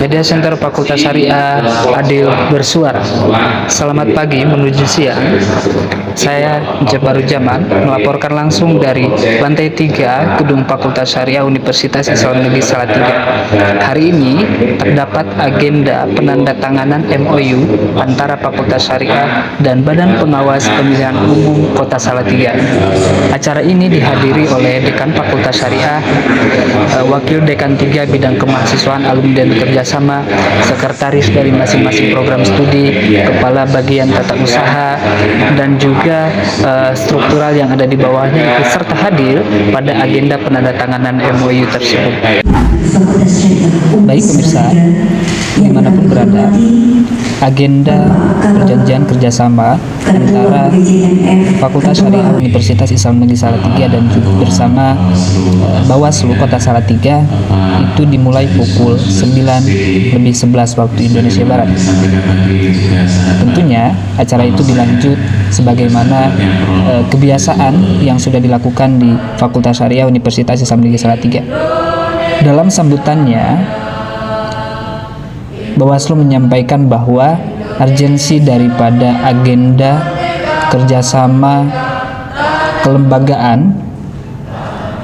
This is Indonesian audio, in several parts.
Media Center Fakultas Syariah Adil Bersuara. Selamat pagi menuju siang. Saya Jabaru Jaman melaporkan langsung dari lantai 3 Gedung Fakultas Syariah Universitas Islam Negeri Salatiga. Hari ini terdapat agenda penandatanganan MOU antara Fakultas Syariah dan Badan Pengawas Pemilihan Umum Kota Salatiga. Acara ini dihadiri oleh Dekan Fakultas Syariah, Wakil Dekan 3 Bidang Kemahasiswaan, Alumni dan Kerjasama, Sekretaris dari masing-masing program studi, Kepala Bagian Tata Usaha, dan juga struktural yang ada di bawahnya ikut serta hadir pada agenda penandatanganan MOU tersebut. Baik pemirsa, dimanapun berada, agenda perjanjian kerjasama antara Fakultas Syariah Universitas Islam Negeri Salatiga dan juga bersama Bawaslu Kota Salatiga itu dimulai pukul 9:11 waktu Indonesia Barat. Tentunya acara itu dilanjut sebagaimana kebiasaan yang sudah dilakukan di Fakultas Syariah Universitas Islam Negeri Salatiga. Dalam sambutannya, Bawaslu menyampaikan bahwa urgensi daripada agenda kerjasama kelembagaan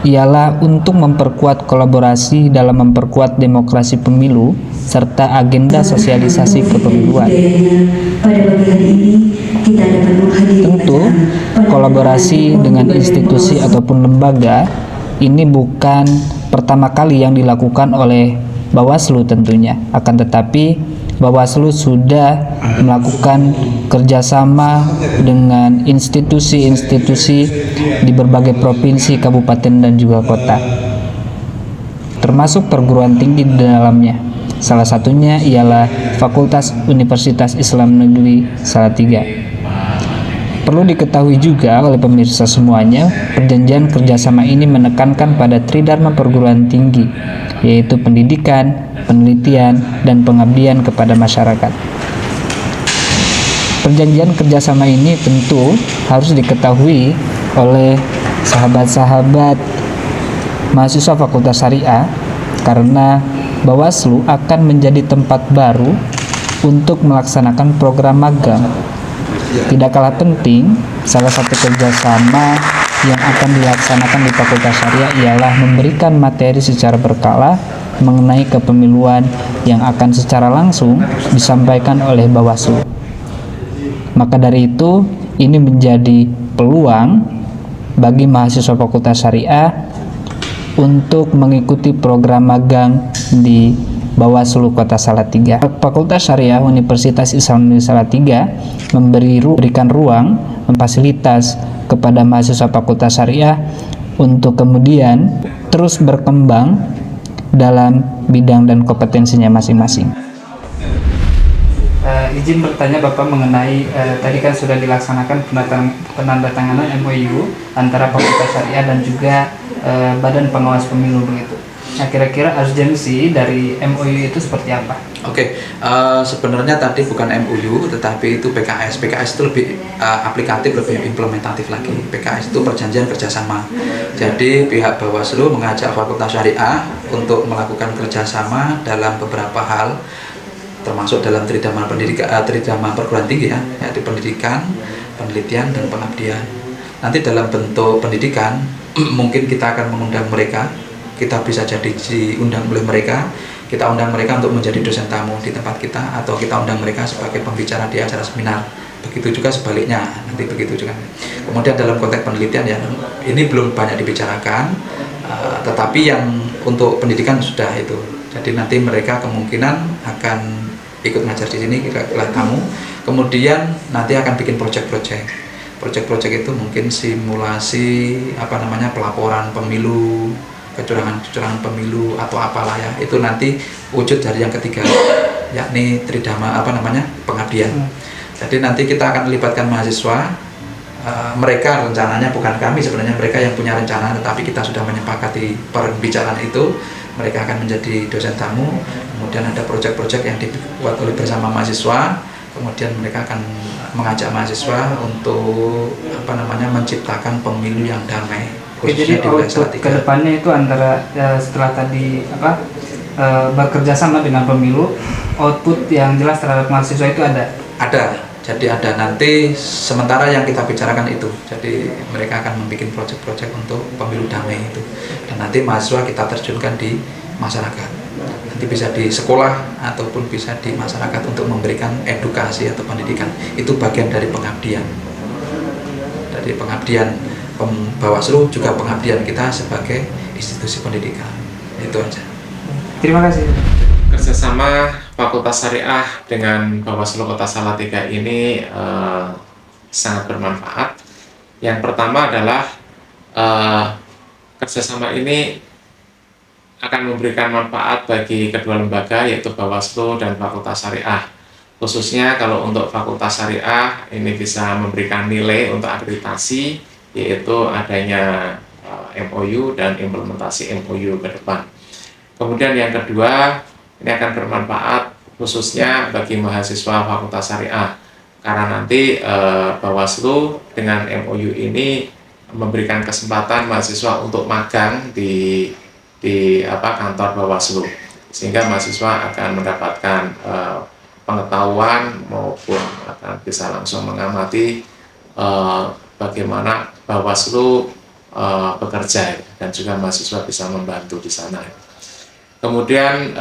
ialah untuk memperkuat kolaborasi dalam memperkuat demokrasi pemilu serta agenda sosialisasi kepemiluan. Tentu, kolaborasi dengan institusi ataupun lembaga ini bukan pertama kali yang dilakukan oleh Bawaslu tentunya, akan tetapi Bawaslu sudah melakukan kerjasama dengan institusi-institusi di berbagai provinsi, kabupaten, dan juga kota, termasuk perguruan tinggi di dalamnya. Salah satunya ialah Fakultas Universitas Islam Negeri Salatiga. Perlu diketahui juga oleh pemirsa semuanya, perjanjian kerjasama ini menekankan pada tridharma perguruan tinggi, yaitu pendidikan, penelitian, dan pengabdian kepada masyarakat. Perjanjian kerjasama ini tentu harus diketahui oleh sahabat-sahabat mahasiswa Fakultas Syariah, karena Bawaslu akan menjadi tempat baru untuk melaksanakan program magang. Tidak kalah penting, salah satu kerjasama yang akan dilaksanakan di Fakultas Syariah ialah memberikan materi secara berkala mengenai kepemiluan yang akan secara langsung disampaikan oleh Bawaslu. Maka dari itu, ini menjadi peluang bagi mahasiswa Fakultas Syariah untuk mengikuti program magang di Bawaslu Kota Salatiga. Fakultas Syariah Universitas Islam Negeri Salatiga memberikan ruang, fasilitas kepada mahasiswa Fakultas Syariah untuk kemudian terus berkembang dalam bidang dan kompetensinya masing-masing. Izin bertanya Bapak mengenai tadi kan sudah dilaksanakan penandatanganan MOU antara Fakultas Syariah dan juga Badan Pengawas Pemilu begitu. Nah, kira-kira urgensi dari MOU itu seperti apa? Sebenarnya tadi bukan MOU, tetapi itu PKS. PKS itu lebih aplikatif, lebih implementatif lagi. PKS itu perjanjian kerjasama. Jadi pihak Bawaslu mengajak Fakultas Syariah untuk melakukan kerjasama dalam beberapa hal, termasuk dalam tridharma perguruan tinggi ya, yaitu pendidikan, penelitian, dan pengabdian. Nanti dalam bentuk pendidikan, mungkin kita akan mengundang mereka. Kita bisa jadi diundang oleh mereka, kita undang mereka untuk menjadi dosen tamu di tempat kita, atau kita undang mereka sebagai pembicara di acara seminar. Begitu juga sebaliknya, nanti begitu juga. Kemudian dalam konteks penelitian ya, ini belum banyak dibicarakan, tetapi yang untuk pendidikan sudah itu. Jadi nanti mereka kemungkinan akan ikut ngajar di sini, kita tamu. Kemudian nanti akan bikin proyek-proyek. Proyek-proyek itu mungkin simulasi pelaporan pemilu, kecurangan pemilu atau apalah ya, itu nanti wujud dari yang ketiga, yakni tridharma pengabdian. Jadi nanti kita akan melibatkan mahasiswa, mereka rencananya bukan kami sebenarnya, mereka yang punya rencana, tetapi kita sudah menyepakati pembicaraan itu, mereka akan menjadi dosen tamu. Kemudian ada proyek-proyek yang dibuat oleh bersama mahasiswa, kemudian mereka akan mengajak mahasiswa untuk menciptakan pemilu yang damai. Oke, jadi untuk kedepannya itu antara setelah tadi bekerja sama dengan pemilu, output yang jelas terhadap mahasiswa itu ada. Ada, jadi ada nanti sementara yang kita bicarakan itu. Jadi mereka akan membuat proyek-proyek untuk pemilu damai itu. Dan nanti mahasiswa kita terjunkan di masyarakat. Nanti bisa di sekolah ataupun bisa di masyarakat untuk memberikan edukasi atau pendidikan. Itu bagian dari pengabdian. Dari pengabdian Bawaslu juga pengabdian kita sebagai institusi pendidikan. Itu aja. Terima kasih. Kerjasama Fakultas Syariah dengan Bawaslu Kota Salatiga ini sangat bermanfaat. Yang pertama adalah kerjasama ini akan memberikan manfaat bagi kedua lembaga, yaitu Bawaslu dan Fakultas Syariah. Khususnya kalau untuk Fakultas Syariah ini bisa memberikan nilai untuk akreditasi, yaitu adanya MOU dan implementasi MOU ke depan. Kemudian yang kedua, ini akan bermanfaat khususnya bagi mahasiswa Fakultas Syariah, karena nanti Bawaslu dengan MOU ini memberikan kesempatan mahasiswa untuk magang di kantor Bawaslu, sehingga mahasiswa akan mendapatkan pengetahuan maupun akan bisa langsung mengamati bagaimana Bawaslu bekerja, dan juga mahasiswa bisa membantu di sana. Kemudian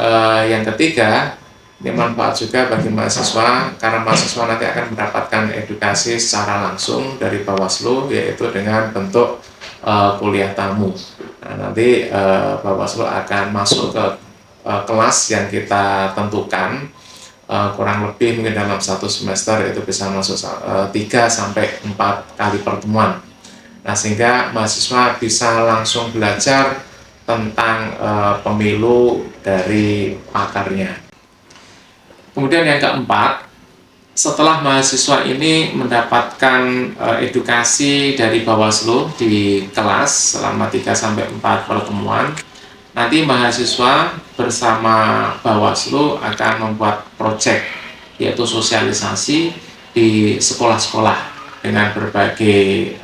yang ketiga, ini manfaat juga bagi mahasiswa, karena mahasiswa nanti akan mendapatkan edukasi secara langsung dari Bawaslu, yaitu dengan bentuk kuliah tamu. Nah, nanti Bawaslu akan masuk ke kelas yang kita tentukan, kurang lebih mungkin dalam satu semester itu bisa masuk 3 sampai 4 kali pertemuan. Nah, sehingga mahasiswa bisa langsung belajar tentang pemilu dari pakarnya. Kemudian yang keempat, setelah mahasiswa ini mendapatkan edukasi dari Bawaslu di kelas selama 3-4 pertemuan, nanti mahasiswa bersama Bawaslu akan membuat proyek, yaitu sosialisasi di sekolah-sekolah dengan berbagai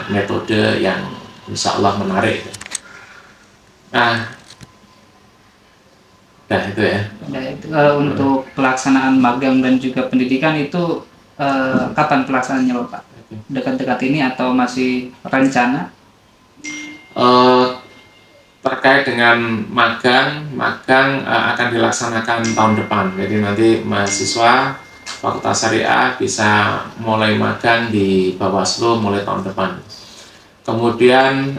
metode yang insya Allah menarik. Nah itu ya. Nah, itu, untuk pelaksanaan magang dan juga pendidikan itu kapan pelaksanaannya Bapak? Dekat-dekat ini atau masih rencana? Terkait dengan magang akan dilaksanakan tahun depan. Jadi nanti mahasiswa Fakultas Syariah bisa mulai magang di Bawaslu mulai tahun depan. Kemudian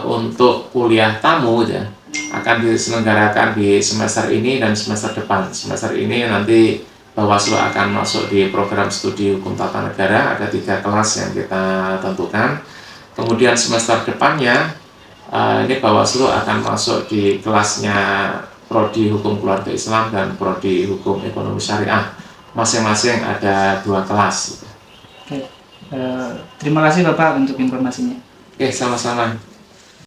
untuk kuliah tamu ya, akan diselenggarakan di semester ini dan semester depan. Semester ini nanti Bawaslu akan masuk di program studi hukum tata negara, ada 3 kelas yang kita tentukan. Kemudian semester depannya ini Bawaslu akan masuk di kelasnya Prodi Hukum Keluarga Islam dan Prodi Hukum Ekonomi Syariah. Masing-masing ada 2 kelas. Oke. Terima kasih Bapak untuk informasinya. Oke, sama-sama.